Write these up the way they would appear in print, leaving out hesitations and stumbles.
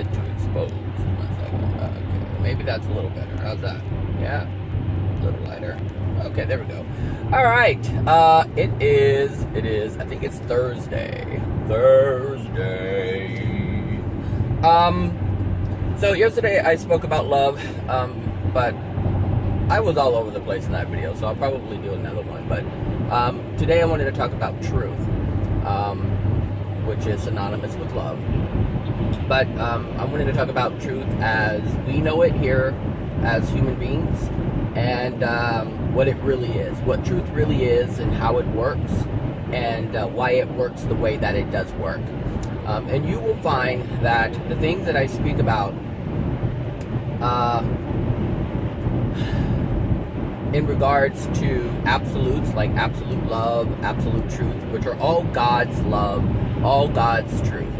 bit too exposed. 1 second. Okay, maybe that's a little better. How's that? Yeah, a little lighter. Okay, there we go. All right. It is. I think it's Thursday. So yesterday I spoke about love, but I was all over the place in that video, so I'll probably do another one. But today I wanted to talk about truth, which is synonymous with love. But I wanted to talk about truth as we know it here as human beings, and what it really is, what truth really is, and how it works, and why it works the way that it does work. And you will find that the things that I speak about in regards to absolutes, like absolute love, absolute truth, which are all God's love, all God's truth,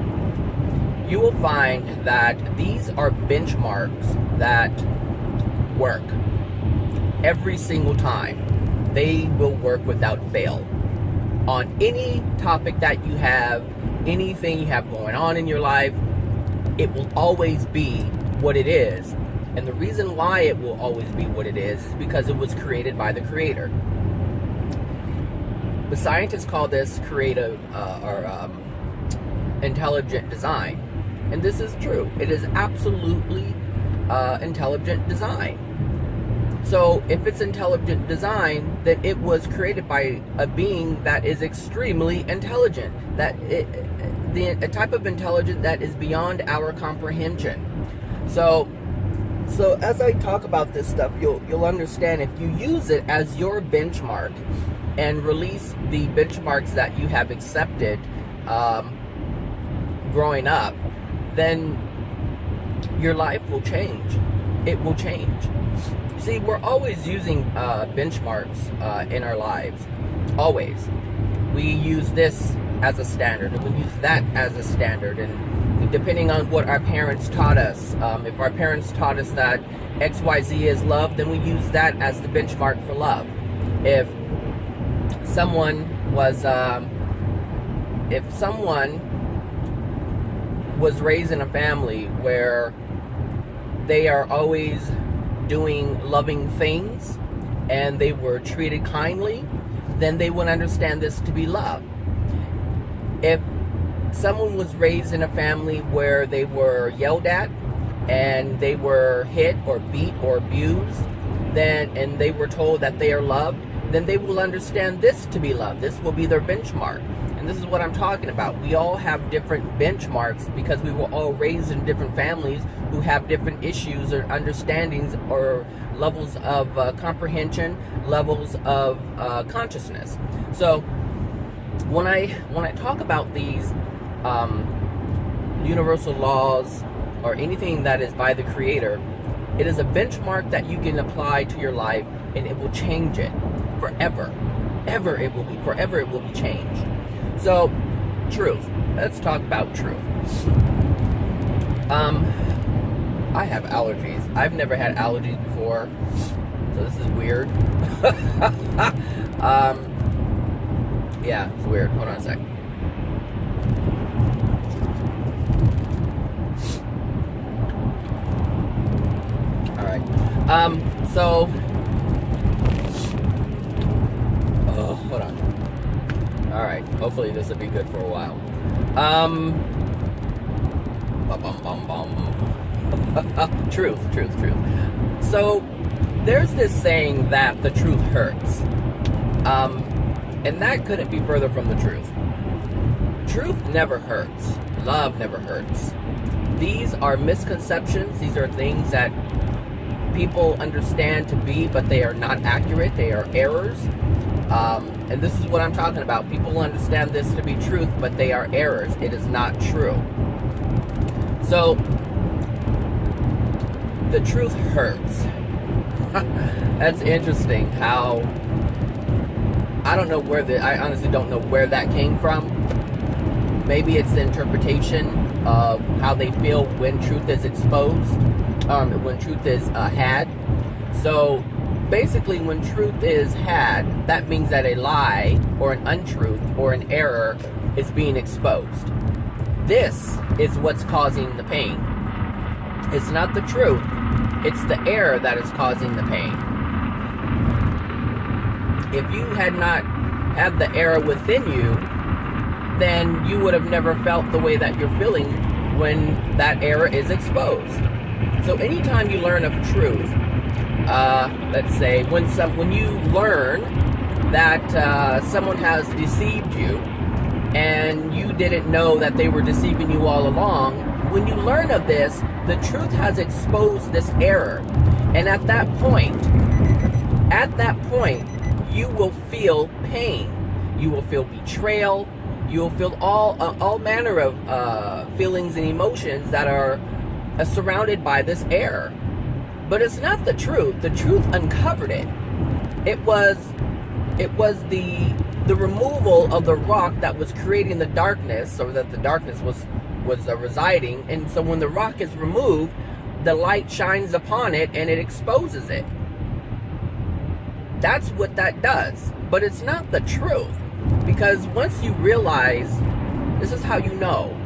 you will find that these are benchmarks that work every single time. They will work without fail on any topic that you have, anything you have going on in your life. It will always be what it is. And the reason why it will always be what it is because it was created by the Creator. The scientists call this creative or intelligent design. And this is true. It is absolutely intelligent design. So if it's intelligent design, then it was created by a being that is extremely intelligent. A type of intelligence that is beyond our comprehension. So as I talk about this stuff, you'll understand if you use it as your benchmark and release the benchmarks that you have accepted growing up, then your life will change. It will change. See, we're always using benchmarks in our lives. Always. We use this as a standard, and we use that as a standard, and depending on what our parents taught us. If our parents taught us that XYZ is love, then we use that as the benchmark for love. If someone was raised in a family where they are always doing loving things and they were treated kindly, then they would understand this to be love. If someone was raised in a family where they were yelled at and they were hit or beat or abused, and they were told that they are loved, then they will understand this to be love. This will be their benchmark. And this is what I'm talking about. We all have different benchmarks because we were all raised in different families who have different issues or understandings or levels of comprehension, levels of consciousness. So when I talk about these universal laws or anything that is by the Creator, it is a benchmark that you can apply to your life, and it will change it forever. Forever it will be changed. So, truth. Let's talk about truth. I have allergies. I've never had allergies before, so this is weird. Yeah, it's weird. Hold on a sec. All right. So, hold on. All right. Hopefully this will be good for a while. Truth. So, there's this saying that the truth hurts. And that couldn't be further from the truth. Truth never hurts. Love never hurts. These are misconceptions. These are things that people understand to be, but they are not accurate. They are errors. And this is what I'm talking about. People understand this to be truth, but they are errors. It is not true. So, the truth hurts. That's interesting how... I honestly don't know where that came from. Maybe it's the interpretation of how they feel when truth is exposed, when truth is had. So basically, when truth is had, that means that a lie or an untruth or an error is being exposed. This is what's causing the pain. It's not the truth. It's the error that is causing the pain. If you had not had the error within you, then you would have never felt the way that you're feeling when that error is exposed. So anytime you learn of truth, let's say when you learn that someone has deceived you and you didn't know that they were deceiving you all along, when you learn of this, the truth has exposed this error. And at that point, you will feel pain. You will feel betrayal. You will feel all manner of feelings and emotions that are surrounded by this error. But it's not the truth. The truth uncovered it. It was the removal of the rock that was creating the darkness, or that the darkness was residing. And so when the rock is removed, the light shines upon it and it exposes it. That's what that does. But it's not the truth. Because once you realize, this is how you know.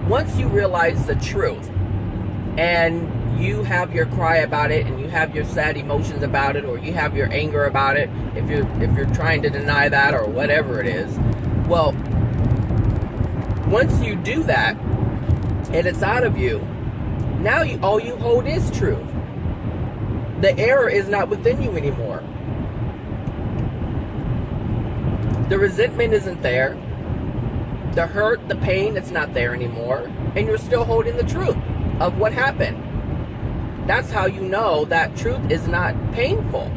Once you realize the truth, and you have your cry about it, and you have your sad emotions about it, or you have your anger about it, if you're trying to deny that, or whatever it is, well, once you do that, and it's out of you, now all you hold is truth. The error is not within you anymore. The resentment isn't there. The hurt, the pain, it's not there anymore. And you're still holding the truth of what happened. That's how you know that truth is not painful.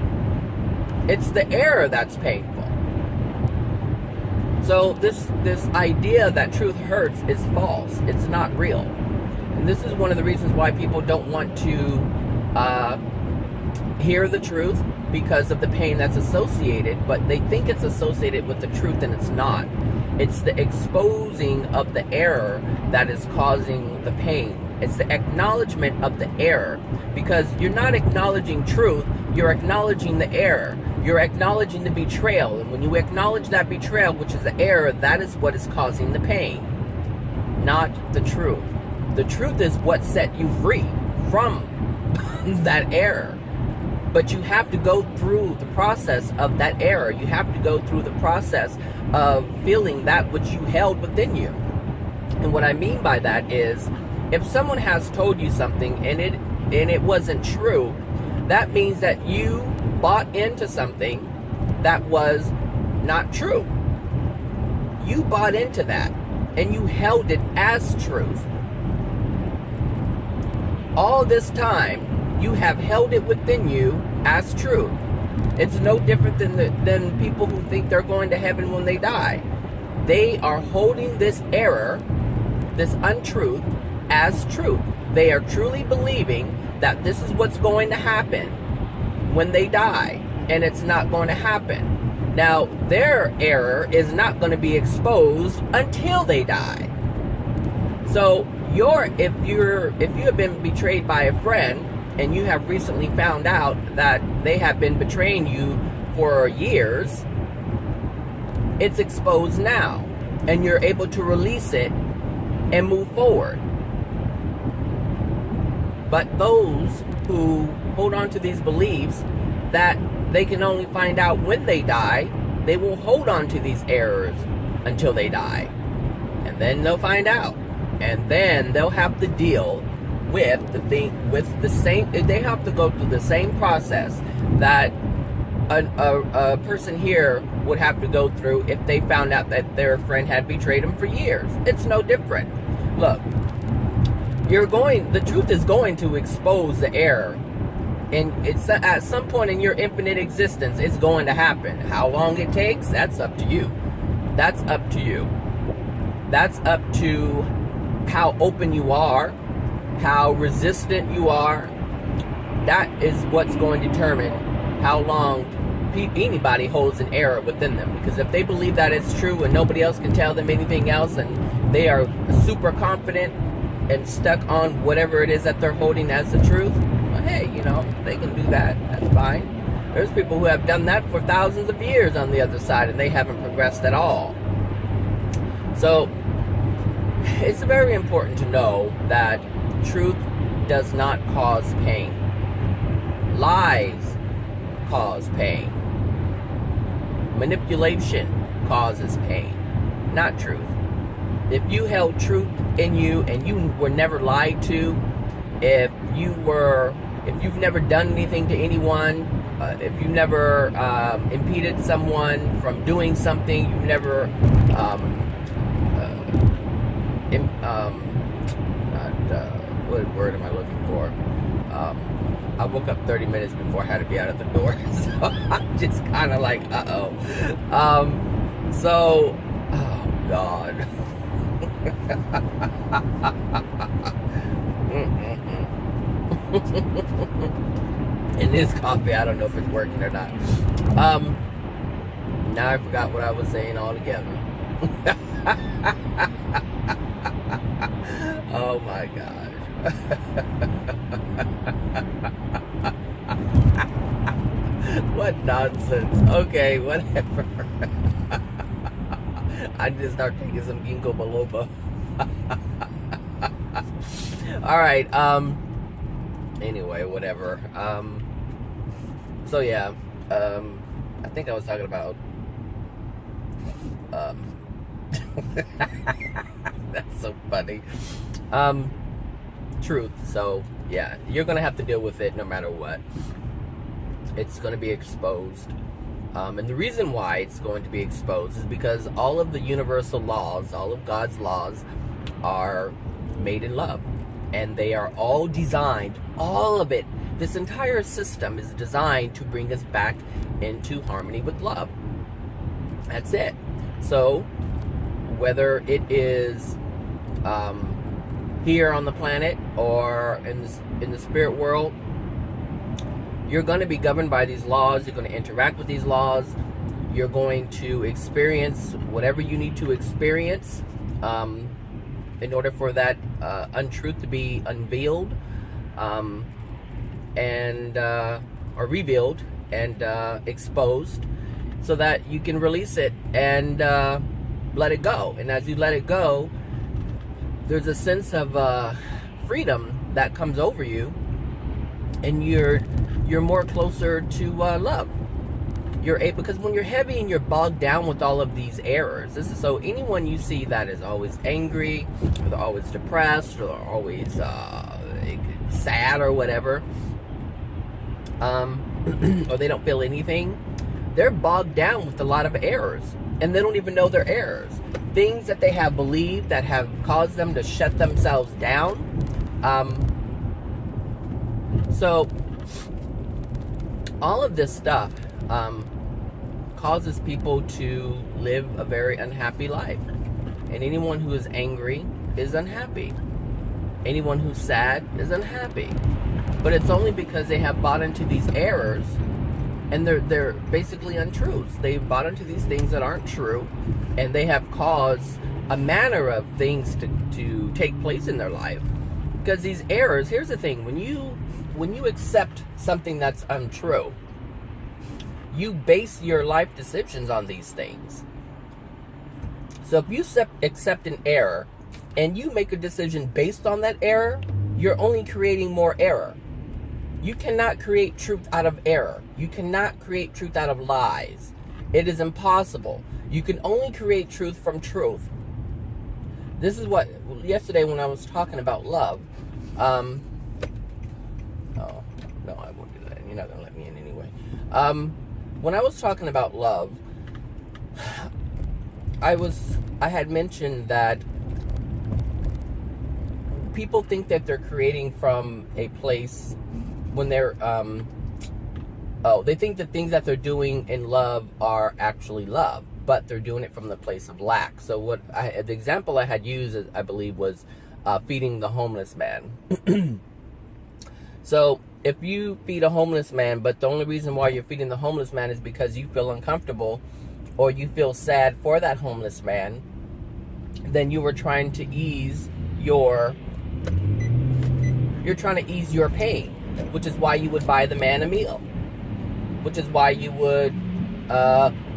It's the error that's painful. So this idea that truth hurts is false. It's not real. And this is one of the reasons why people don't want to hear the truth, because of the pain that's associated, but they think it's associated with the truth, and it's not. It's the exposing of the error that is causing the pain. It's the acknowledgement of the error, because you're not acknowledging truth, you're acknowledging the error. You're acknowledging the betrayal, and when you acknowledge that betrayal, which is the error, that is what is causing the pain, not the truth. The truth is what set you free from that error. But you have to go through the process of that error. You have to go through the process of feeling that which you held within you. And what I mean by that is, if someone has told you something and it wasn't true, that means that you bought into something that was not true. You bought into that and you held it as truth. All this time, you have held it within you as truth. It's no different than people who think they're going to heaven when they die. They are holding this error, this untruth, as truth. They are truly believing that this is what's going to happen when they die, and it's not going to happen. Now, their error is not going to be exposed until they die. So, if you have been betrayed by a friend, and you have recently found out that they have been betraying you for years, it's exposed now, and you're able to release it and move forward. But those who hold on to these beliefs that they can only find out when they die, they will hold on to these errors until they die. And then they'll find out. And then they'll have to deal with the same, they have to go through the same process that a person here would have to go through if they found out that their friend had betrayed them for years. It's no different. Look, the truth is going to expose the error, and it's at some point in your infinite existence, it's going to happen. How long it takes, that's up to you. That's up to you. That's up to how open you are, how resistant you are. That is what's going to determine how long anybody holds an error within them. Because if they believe that it's true and nobody else can tell them anything else, and they are super confident and stuck on whatever it is that they're holding as the truth, well, hey, they can do that. That's fine. There's people who have done that for thousands of years on the other side, and they haven't progressed at all. So it's very important to know that truth does not cause pain. Lies cause pain. Manipulation causes pain, not truth. If you held truth in you and you were never lied to, if you've never done anything to anyone, if you never impeded someone from doing something, you've never what word am I looking for? I woke up 30 minutes before I had to be out of the door, so I'm just kind of like, oh God. And this coffee, I don't know if it's working or not. Now I forgot what I was saying altogether. Oh my gosh. What nonsense. Okay, whatever. I need to start taking some ginkgo biloba. Alright, anyway, whatever. So yeah, I think I was talking about that's so funny. Truth. So yeah, you're gonna have to deal with it no matter what. It's gonna be exposed. And the reason why it's going to be exposed is because all of the universal laws, all of God's laws, are made in love. And they are all designed, all of it, this entire system is designed to bring us back into harmony with love. That's it. So, whether it is here on the planet or in the spirit world, you're going to be governed by these laws. You're going to interact with these laws. You're going to experience whatever you need to experience in order for that untruth to be unveiled or revealed and exposed, so that you can release it and let it go. And as you let it go, there's a sense of freedom that comes over you, and you're more closer to love. Because when you're heavy and you're bogged down with all of these errors, so anyone you see that is always angry, or they're always depressed, or they're always sad or whatever, or they don't feel anything, they're bogged down with a lot of errors, and they don't even know they're errors. Things that they have believed that have caused them to shut themselves down. So all of this stuff causes people to live a very unhappy life. And anyone who is angry is unhappy. Anyone who's sad is unhappy. But it's only because they have bought into these errors, and they're basically untruths. They've bought into these things that aren't true, and they have caused a manner of things to take place in their life. Because these errors, here's the thing, when you accept something that's untrue, you base your life decisions on these things. So if you accept an error and you make a decision based on that error, you're only creating more error. You cannot create truth out of error. You cannot create truth out of lies. It is impossible. You can only create truth from truth. This is what, yesterday when I was talking about love, oh, no, I won't do that. You're not going to let me in anyway. When I was talking about love, I had mentioned that people think that they're creating from a place when they're, they think that things that they're doing in love are actually love, but they're doing it from the place of lack. So the example I had used, I believe, was feeding the homeless man. So if you feed a homeless man, but the only reason why you're feeding the homeless man is because you feel uncomfortable or you feel sad for that homeless man, then you were trying to ease your pain, which is why you would buy the man a meal, which is why you would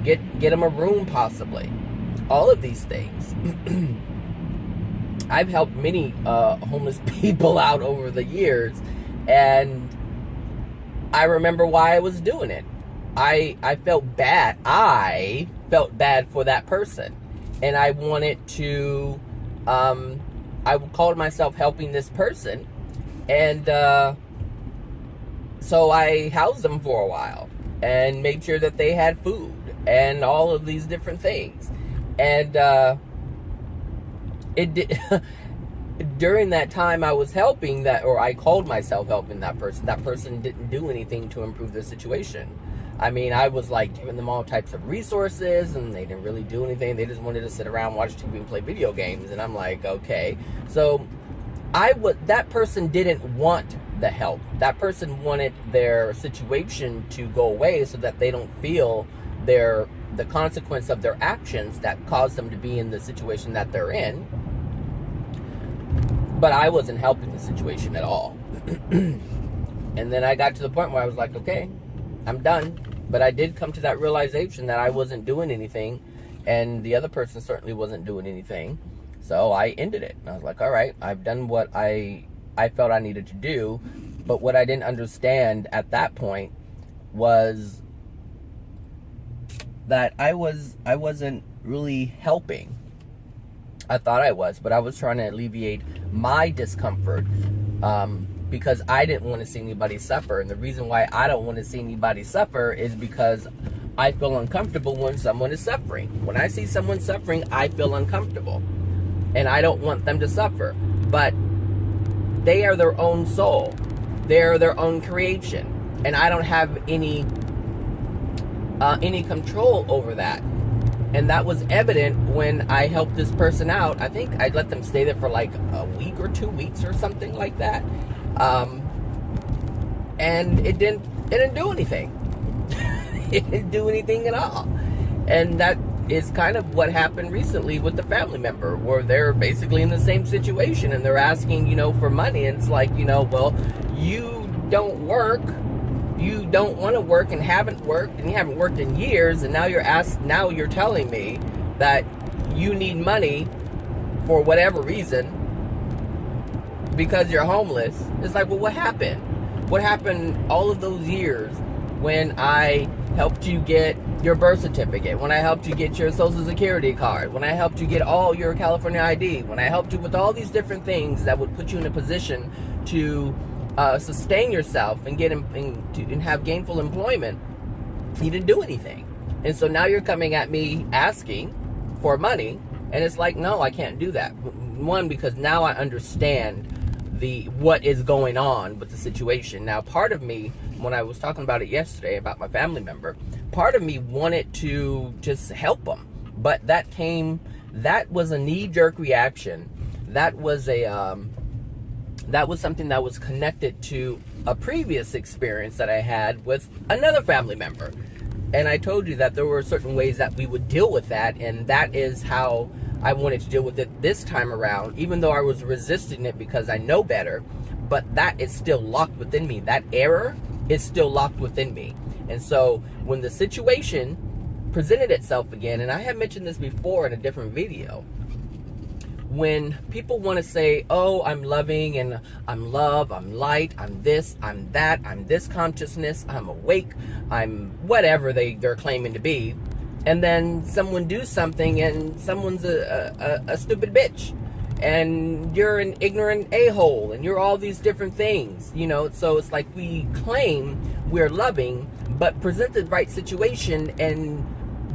get him a room, possibly. All of these things. I've helped many homeless people out over the years, and I remember why I was doing it. I felt bad. I felt bad for that person, and I wanted to. I called myself helping this person, and so I housed them for a while and made sure that they had food and all of these different things. And it did. During that time I was helping that, or I called myself helping that person didn't do anything to improve the situation. I mean, I was like giving them all types of resources, and they didn't really do anything. They just wanted to sit around, watch TV, and play video games. And I'm like, okay. So that person didn't want the help. That person wanted their situation to go away so that they don't feel the consequence of their actions that caused them to be in the situation that they're in. But I wasn't helping the situation at all. And then I got to the point where I was like, okay, I'm done. But I did come to that realization that I wasn't doing anything, and the other person certainly wasn't doing anything. So I ended it. And I was like, all right, I've done what I felt I needed to do. But what I didn't understand at that point was that I wasn't really helping. I thought I was, but I was trying to alleviate my discomfort because I didn't want to see anybody suffer. And the reason why I don't want to see anybody suffer is because I feel uncomfortable when someone is suffering. When I see someone suffering, I feel uncomfortable. And I don't want them to suffer. But they are their own soul. They're their own creation. And I don't have any control over that. And that was evident when I helped this person out. I think I let them stay there for like a week or 2 weeks or something like that. And it didn't do anything. It didn't do anything at all. And that is kind of what happened recently with the family member, where they're basically in the same situation and they're asking, for money. And it's like, well, you don't work. You don't want to work and haven't worked, and you haven't worked in years, and now you're telling me that you need money for whatever reason because you're homeless. It's like, well, what happened? What happened all of those years when I helped you get your birth certificate, when I helped you get your social security card, when I helped you get all your California ID, when I helped you with all these different things that would put you in a position to sustain yourself and get and have gainful employment? You didn't do anything. And so now you're coming at me asking for money, and it's like, no, I can't do that. One, because now I understand what is going on with the situation. Now, part of me, when I was talking about it yesterday about my family member, part of me wanted to just help them, but that was a knee-jerk reaction. That was something that was connected to a previous experience that I had with another family member. And I told you that there were certain ways that we would deal with that, and that is how I wanted to deal with it this time around, even though I was resisting it because I know better. But that is still locked within me. That error is still locked within me. And so when the situation presented itself again, and I have mentioned this before in a different video, when people want to say, oh, I'm loving and I'm love, I'm light, I'm this, I'm that, I'm this consciousness, I'm awake, I'm whatever they're claiming to be, and then someone do something and someone's a stupid bitch, and you're an ignorant a-hole, and you're all these different things, so it's like we claim we're loving, but present the right situation and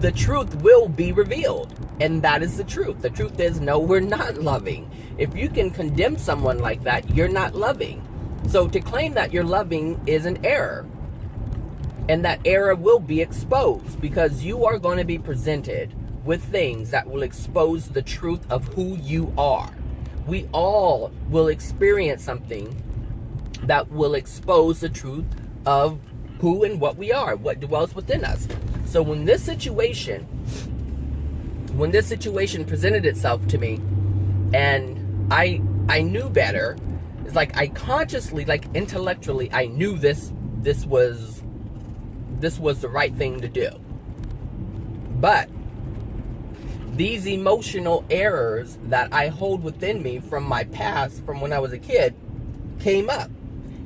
the truth will be revealed. And that is the truth. The truth is, no, we're not loving. If you can condemn someone like that, you're not loving. So to claim that you're loving is an error. And that error will be exposed because you are going to be presented with things that will expose the truth of who you are. We all will experience something that will expose the truth of who and what we are, what dwells within us. So when this situation presented itself to me, and I knew better, it's like I consciously, like intellectually, I knew this was the right thing to do. But these emotional errors that I hold within me from my past, from when I was a kid, came up.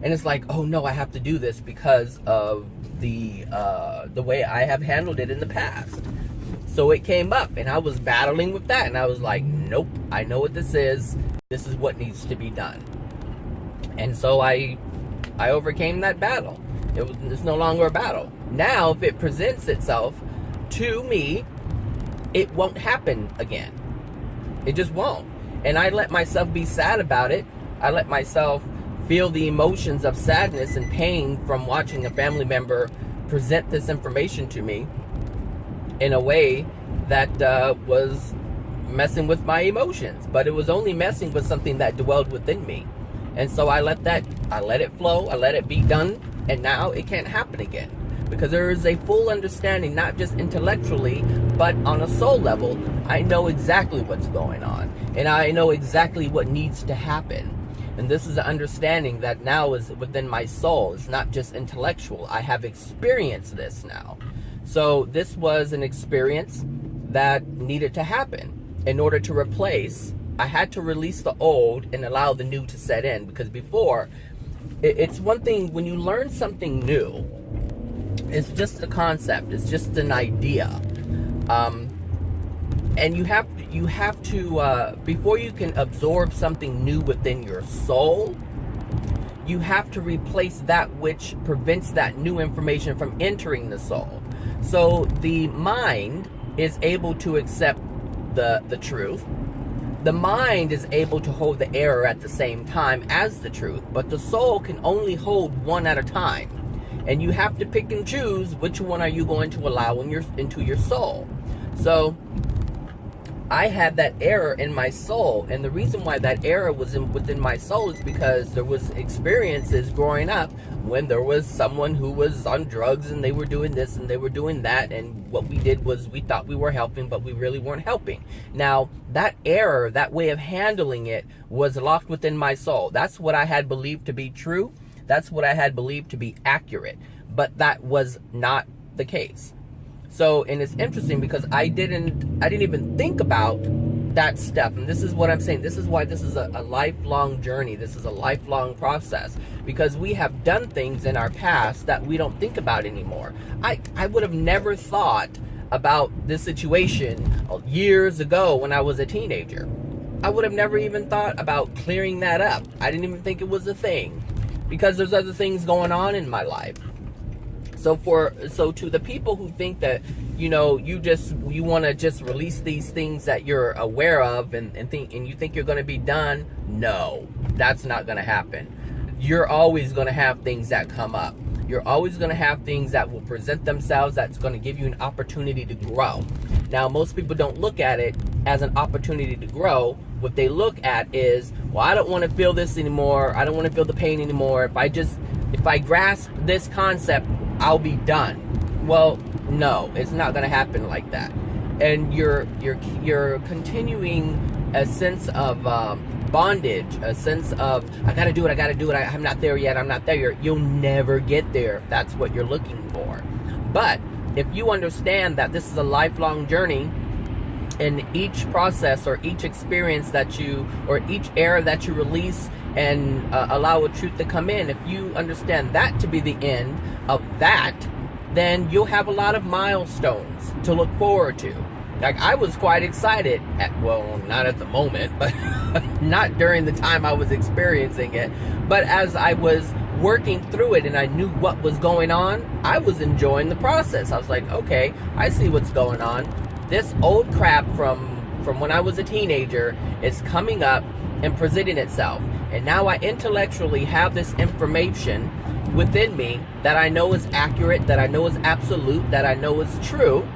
And it's like, oh no, I have to do this because of the way I have handled it in the past. So it came up, and I was battling with that, and I was like, nope, I know what this is. This is what needs to be done. And so I overcame that battle. It's no longer a battle. Now, if it presents itself to me, it won't happen again. It just won't. And I let myself be sad about it. I let myself feel the emotions of sadness and pain from watching a family member present this information to me in a way that was messing with my emotions. But it was only messing with something that dwelled within me. And so I let it flow, I let it be done, and now it can't happen again. Because there is a full understanding, not just intellectually, but on a soul level. I know exactly what's going on, and I know exactly what needs to happen. And this is an understanding that now is within my soul. It's not just intellectual. I have experienced this now. So this was an experience that needed to happen. In order to replace, I had to release the old and allow the new to set in. Because before, it's one thing when you learn something new, it's just a concept, it's just an idea. And you have to before you can absorb something new within your soul, you have to replace that which prevents that new information from entering the soul. So the mind is able to accept the truth. The mind is able to hold the error at the same time as the truth, but the soul can only hold one at a time. And you have to pick and choose which one are you going to allow into your soul. So I had that error in my soul, and the reason why that error was within my soul is because there was experiences growing up when there was someone who was on drugs and they were doing this and they were doing that, and what we did was we thought we were helping, but we really weren't helping. Now, that error, that way of handling it, was locked within my soul. That's what I had believed to be true. That's what I had believed to be accurate, but that was not the case. So, and it's interesting because I didn't even think about that stuff. And this is what I'm saying. This is why this is a lifelong journey. This is a lifelong process, because we have done things in our past that we don't think about anymore. I would have never thought about this situation years ago when I was a teenager. I would have never even thought about clearing that up. I didn't even think it was a thing, because there's other things going on in my life. So to the people who think that, you want to just release these things that you're aware of and you think you're going to be done, no, that's not going to happen. You're always going to have things that come up. You're always going to have things that will present themselves that's going to give you an opportunity to grow. Now, most people don't look at it as an opportunity to grow. What they look at is, well, I don't want to feel this anymore. I don't want to feel the pain anymore. If I grasp this concept, I'll be done. Well, no, it's not going to happen like that. And you're continuing a sense of bondage, a sense of, I got to do it, I'm not there yet, I'm not there yet. You'll never get there if that's what you're looking for. But if you understand that this is a lifelong journey, and each process or each experience or each error that you release and allow a truth to come in, if you understand that to be the end of that, then you'll have a lot of milestones to look forward to. Like, I was quite excited not at the moment, but not during the time I was experiencing it, but as I was working through it and I knew what was going on, I was enjoying the process. I was like, okay, I see what's going on. This old crap from when I was a teenager is coming up and presenting itself. And now I intellectually have this information within me that I know is accurate, that I know is absolute, that I know is true.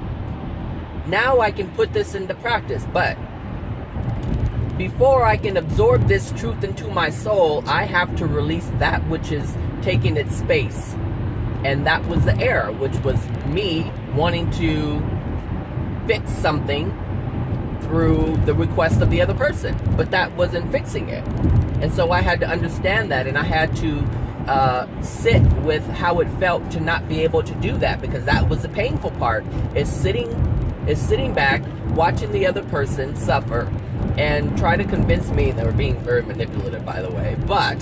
Now I can put this into practice. But before I can absorb this truth into my soul, I have to release that which is taking its space. And that was the error, which was me wanting to fix something through the request of the other person, but that wasn't fixing it. And so I had to understand that, and I had to sit with how it felt to not be able to do that, because that was the painful part, is sitting back, watching the other person suffer and try to convince me, they were being very manipulative, by the way, but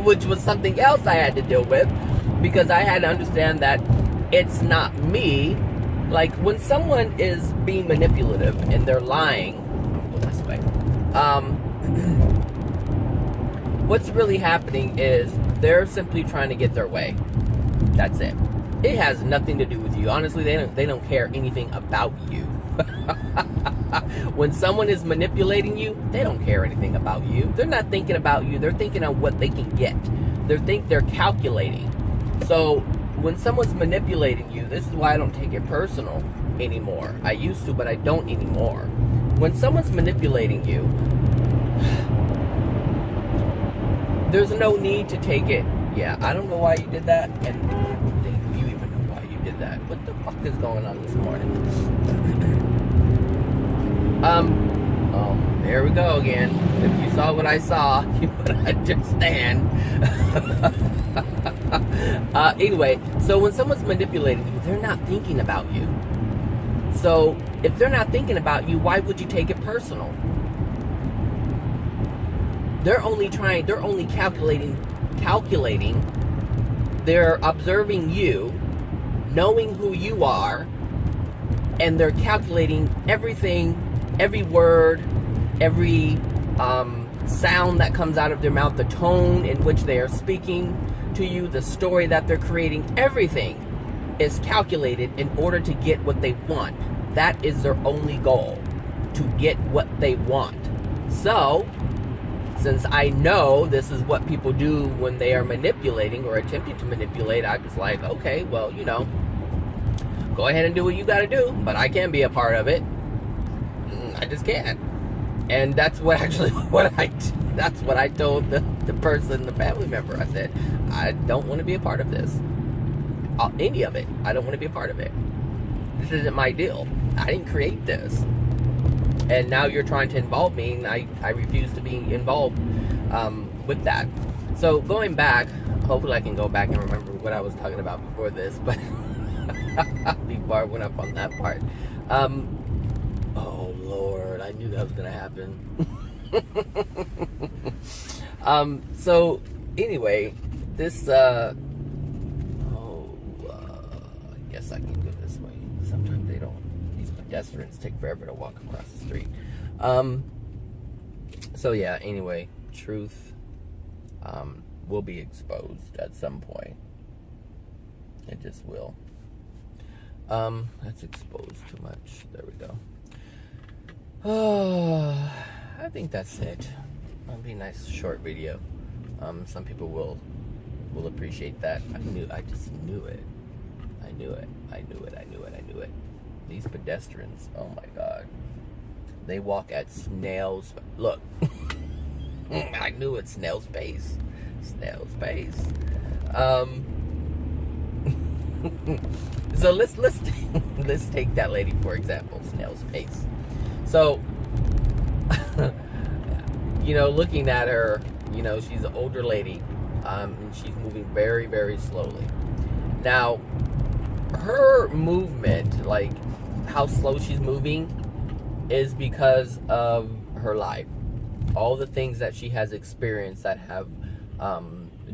which was something else I had to deal with, because I had to understand that it's not me. Like, when someone is being manipulative and they're lying, I'll go this way, what's really happening is they're simply trying to get their way. That's it. It has nothing to do with you. Honestly, they don't care anything about you. When someone is manipulating you, they don't care anything about you. They're not thinking about you. They're thinking of what they can get. They're calculating. So when someone's manipulating you, this is why I don't take it personal anymore. I used to, but I don't anymore. When someone's manipulating you, there's no need to take it. Yeah, I don't know why you did that, and you even know why you did that. What the fuck is going on this morning? There we go again. If you saw what I saw, you would understand. Anyway, so when someone's manipulating you, they're not thinking about you. So if they're not thinking about you, why would you take it personal? They're only calculating. They're observing you, knowing who you are, and they're calculating everything, every word, every sound that comes out of their mouth, the tone in which they are speaking to you, the story that they're creating. Everything is calculated in order to get what they want. That is their only goal, to get what they want. So, since I know this is what people do when they are manipulating or attempting to manipulate, I was like, okay, well, go ahead and do what you gotta do, but I can't be a part of it. I just can't. And that's what I told the person, the family member. I said, I don't want to be a part of this. Any of it. I don't want to be a part of it. This isn't my deal. I didn't create this. And now you're trying to involve me, and I refuse to be involved with that. So going back, hopefully I can go back and remember what I was talking about before this, but before I went up on that part. Oh Lord, I knew that was gonna happen. So anyway, this I guess I can go this way. Sometimes they don't. These pedestrians take forever to walk across the street. So yeah, anyway, truth will be exposed at some point. It just will. That's exposed too much. There we go. I think that's it. That'll be a nice short video. Some people will appreciate that. I just knew it. I knew it. These pedestrians, oh my God. They walk at snail's, look. I knew it, snail's pace. Snail's pace. So let's take that lady for example, snail's pace. So, looking at her, she's an older lady, and she's moving very, very slowly. Now, her movement, like how slow she's moving, is because of her life. All the things that she has experienced that have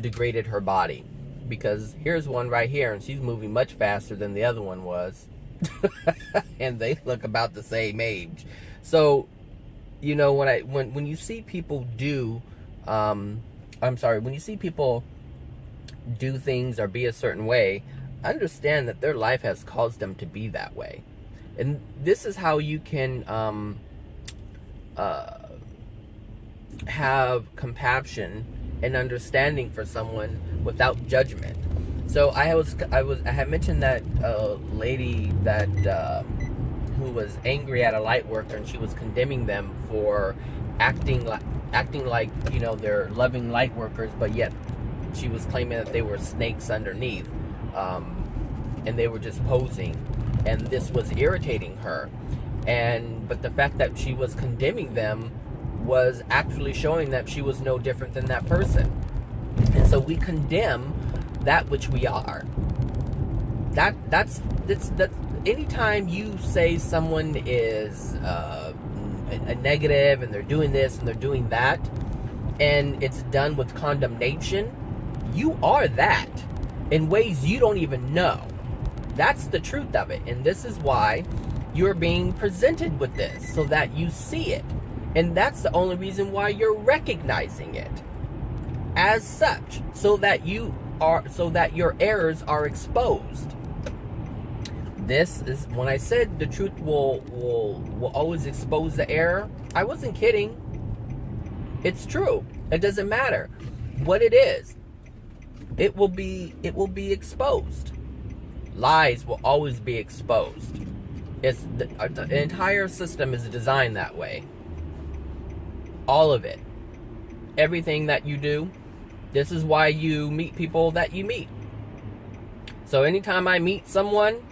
degraded her body. Because here's one right here, and she's moving much faster than the other one was. And they look about the same age. So, when you see people when you see people do things or be a certain way, understand that their life has caused them to be that way. And this is how you can have compassion and understanding for someone without judgment. So I had mentioned that lady that who was angry at a light worker, and she was condemning them for acting like they're loving light workers, but yet she was claiming that they were snakes underneath, and they were just posing, and this was irritating her. But the fact that she was condemning them was actually showing that she was no different than that person. And so we condemn that which we are. That's anytime you say someone is a negative and they're doing this and they're doing that, and it's done with condemnation, you are that in ways you don't even know. That's the truth of it. And this is why you're being presented with this, so that you see it. And that's the only reason why you're recognizing it as such, so that your errors are exposed. This is when I said the truth will always expose the error. I wasn't kidding. It's true. It doesn't matter what it is. It will be exposed. Lies will always be exposed. It's the entire system is designed that way. All of it. Everything that you do. This is why you meet people that you meet. So anytime I meet someone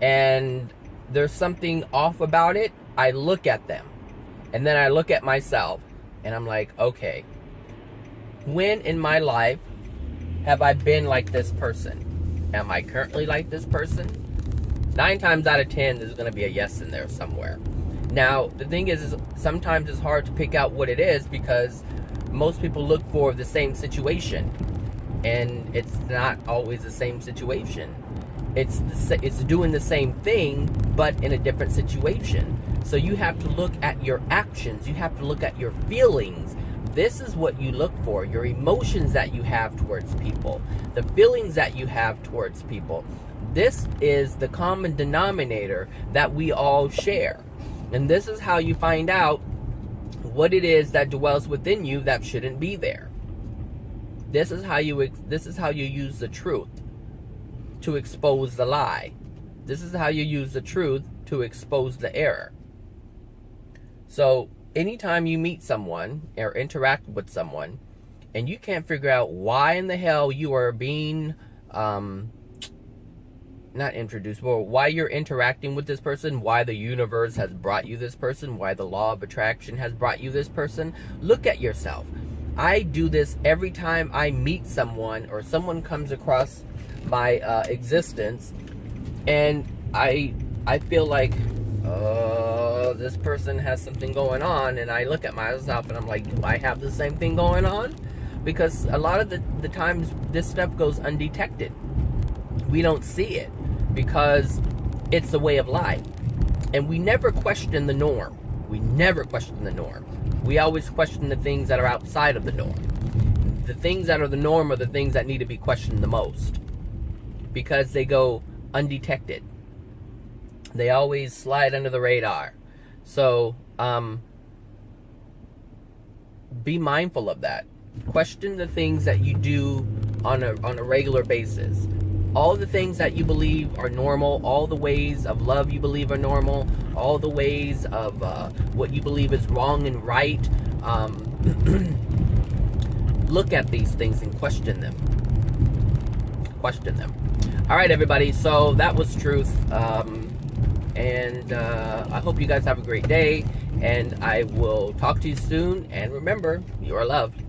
and there's something off about it, I look at them. And then I look at myself. And I'm like, okay, when in my life have I been like this person? Am I currently like this person? 9 times out of 10, there's going to be a yes in there somewhere. Now, the thing is sometimes it's hard to pick out what it is, because most people look for the same situation. And it's not always the same situation. It's doing the same thing, but in a different situation. So you have to look at your actions. You have to look at your feelings. This is what you look for. Your emotions that you have towards people. The feelings that you have towards people. This is the common denominator that we all share. And this is how you find out what it is that dwells within you that shouldn't be there. This is how you use the truth to expose the lie. This is how you use the truth to expose the error. So anytime you meet someone or interact with someone and you can't figure out why in the hell you are being not introduced, but why you're interacting with this person, why the universe has brought you this person, why the law of attraction has brought you this person, look at yourself. I do this every time I meet someone or someone comes across my existence, and I feel like this person has something going on, and I look at myself and I'm like, do I have the same thing going on? Because a lot of the times this stuff goes undetected. We don't see it because it's a way of life, and we never question the norm. We never question the norm. We always question the things that are outside of the norm. The things that are the norm are the things that need to be questioned the most, because they go undetected. They always slide under the radar. So be mindful of that. Question the things that you do on a regular basis. All the things that you believe are normal, all the ways of love you believe are normal, all the ways of what you believe is wrong and right. Look at these things and question them. Question them. All right, everybody. So that was truth. And I hope you guys have a great day. And I will talk to you soon. And remember, you are loved.